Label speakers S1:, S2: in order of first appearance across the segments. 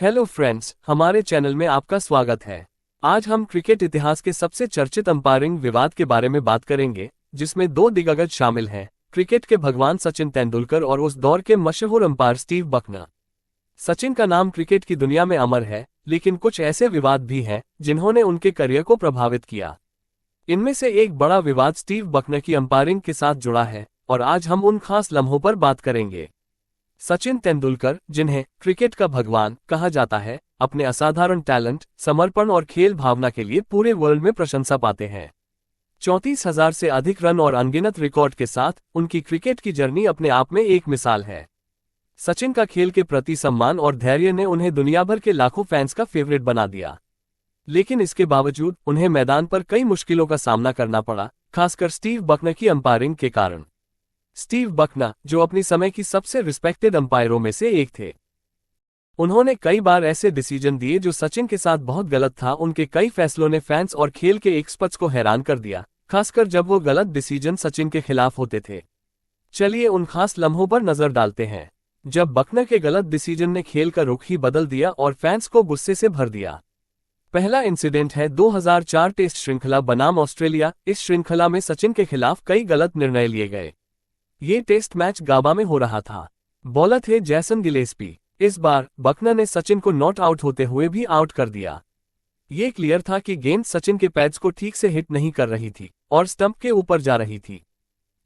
S1: Hello friends, हमारे channel में आपका स्वागत है। आज हम क्रिकेट इतिहास के सबसे चर्चित अंपायरिंग विवाद के बारे में बात करेंगे, जिसमें दो दिग्गज शामिल हैं, क्रिकेट के भगवान सचिन तेंदुलकर और उस दौर के मशहूर अंपायर स्टीव बकनर। सचिन का नाम क्रिकेट की दुनिया में अमर है, लेकिन कुछ ऐसे विवाद भी हैं जिन्होंने उनके करियर को प्रभावित किया। इनमें से एक बड़ा विवाद स्टीव बकनर की अंपायरिंग के साथ जुड़ा है और आज हम उन खास लम्हों पर बात करेंगे। सचिन तेंदुलकर, जिन्हें क्रिकेट का भगवान कहा जाता है, अपने असाधारण टैलेंट, समर्पण और खेल भावना के लिए पूरे वर्ल्ड में प्रशंसा पाते हैं। 34,000 से अधिक रन और अनगिनत रिकॉर्ड के साथ उनकी क्रिकेट की जर्नी अपने आप में एक मिसाल है। सचिन का खेल के प्रति सम्मान और धैर्य ने उन्हें दुनिया भर के लाखों फैंस का फेवरेट बना दिया। लेकिन इसके बावजूद उन्हें मैदान पर कई मुश्किलों का सामना करना पड़ा, खासकर स्टीव बकनर की अंपायरिंग के कारण। स्टीव बकनर, जो अपनी समय की सबसे रिस्पेक्टेड अंपायरों में से एक थे, उन्होंने कई बार ऐसे डिसीजन दिए जो सचिन के साथ बहुत गलत था। उनके कई फैसलों ने फैंस और खेल के एक्सपर्ट्स को हैरान कर दिया, खासकर जब वो गलत डिसीजन सचिन के खिलाफ होते थे। चलिए उन खास लम्हों पर नजर डालते हैं जब बकनर के गलत डिसीजन ने खेल का रुख ही बदल दिया और फैंस को गुस्से से भर दिया। पहला इंसिडेंट है 2004 टेस्ट श्रृंखला बनाम ऑस्ट्रेलिया। इस श्रृंखला में सचिन के खिलाफ कई गलत निर्णय लिए गए। ये टेस्ट मैच गाबा में हो रहा था। बॉलर थे जैसन गिलेस्पी। इस बार बकनर ने सचिन को नॉट आउट होते हुए भी आउट कर दिया। ये क्लियर था कि गेंद सचिन के पैड्स को ठीक से हिट नहीं कर रही थी और स्टंप के ऊपर जा रही थी।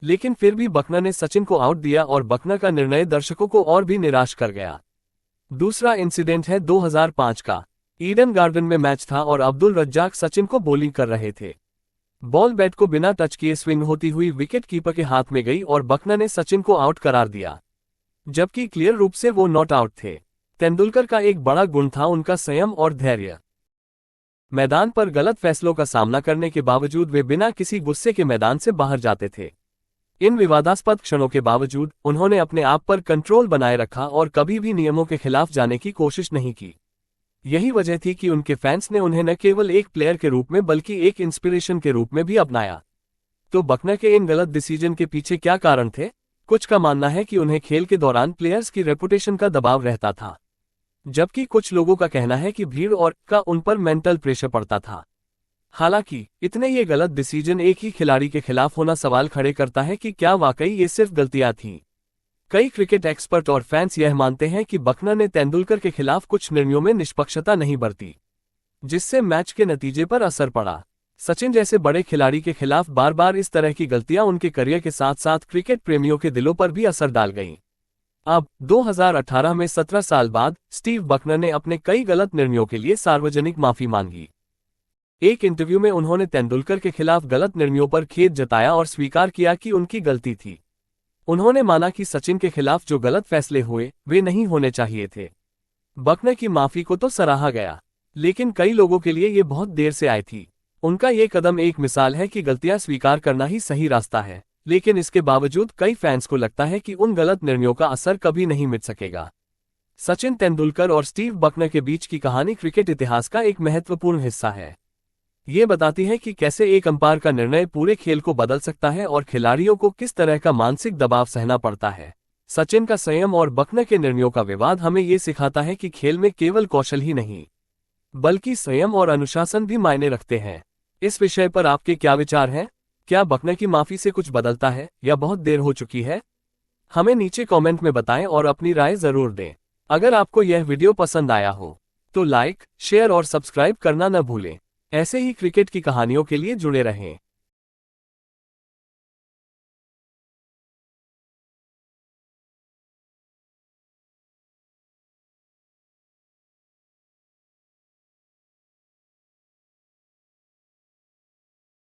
S1: लेकिन फिर भी बकनर ने सचिन को आउट दिया और बकनर का निर्णय दर्शकों को और भी निराश कर गया। दूसरा इंसिडेंट है 2005 का। ईडन गार्डन में मैच था और अब्दुल रज्जाक सचिन को बॉलिंग कर रहे थे। बॉल बैट को बिना टच किए स्विंग होती हुई विकेट कीपर के हाथ में गई और बकनर ने सचिन को आउट करार दिया, जबकि क्लियर रूप से वो नॉट आउट थे। तेंदुलकर का एक बड़ा गुण था उनका संयम और धैर्य। मैदान पर गलत फैसलों का सामना करने के बावजूद वे बिना किसी गुस्से के मैदान से बाहर जाते थे। इन विवादास्पद क्षणों के बावजूद उन्होंने अपने आप पर कंट्रोल बनाए रखा और कभी भी नियमों के खिलाफ जाने की कोशिश नहीं की। यही वजह थी कि उनके फैंस ने उन्हें न केवल एक प्लेयर के रूप में बल्कि एक इंस्पिरेशन के रूप में भी अपनाया। तो बकनर के इन गलत डिसीजन के पीछे क्या कारण थे? कुछ का मानना है कि उन्हें खेल के दौरान प्लेयर्स की रेपुटेशन का दबाव रहता था, जबकि कुछ लोगों का कहना है कि भीड़ और का उन पर मेंटल प्रेशर पड़ता था। हालांकि इतने ये गलत डिसीजन एक ही खिलाड़ी के खिलाफ होना सवाल खड़े करता है कि क्या वाकई ये सिर्फ गलतियां थीं। कई क्रिकेट एक्सपर्ट और फैंस यह मानते हैं कि बकनर ने तेंदुलकर के खिलाफ कुछ निर्णयों में निष्पक्षता नहीं बरती, जिससे मैच के नतीजे पर असर पड़ा। सचिन जैसे बड़े खिलाड़ी के खिलाफ बार बार इस तरह की गलतियां उनके करियर के साथ साथ क्रिकेट प्रेमियों के दिलों पर भी असर डाल गईं। अब 2018 में 17 साल बाद स्टीव बकनर ने अपने कई गलत निर्णयों के लिए सार्वजनिक माफी मांगी। एक इंटरव्यू में उन्होंने तेंदुलकर के खिलाफ गलत निर्णयों पर खेद जताया और स्वीकार किया कि उनकी गलती थी। उन्होंने माना कि सचिन के खिलाफ जो गलत फैसले हुए वे नहीं होने चाहिए थे। बकनर की माफी को तो सराहा गया, लेकिन कई लोगों के लिए ये बहुत देर से आई थी। उनका ये कदम एक मिसाल है कि गलतियां स्वीकार करना ही सही रास्ता है, लेकिन इसके बावजूद कई फैंस को लगता है कि उन गलत निर्णयों का असर कभी नहीं मिट सकेगा। सचिन तेंदुलकर और स्टीव बकनर के बीच की कहानी क्रिकेट इतिहास का एक महत्वपूर्ण हिस्सा है। ये बताती है कि कैसे एक अंपायर का निर्णय पूरे खेल को बदल सकता है और खिलाड़ियों को किस तरह का मानसिक दबाव सहना पड़ता है। सचिन का संयम और बकनर के निर्णयों का विवाद हमें ये सिखाता है कि खेल में केवल कौशल ही नहीं, बल्कि संयम और अनुशासन भी मायने रखते हैं। इस विषय पर आपके क्या विचार हैं? क्या बकनर की माफी से कुछ बदलता है या बहुत देर हो चुकी है? हमें नीचे कमेंट में बताएं और अपनी राय जरूर दें। अगर आपको यह वीडियो पसंद आया हो तो लाइक, शेयर और सब्सक्राइब करना न भूलें। ऐसे ही क्रिकेट की कहानियों के लिए जुड़े रहें।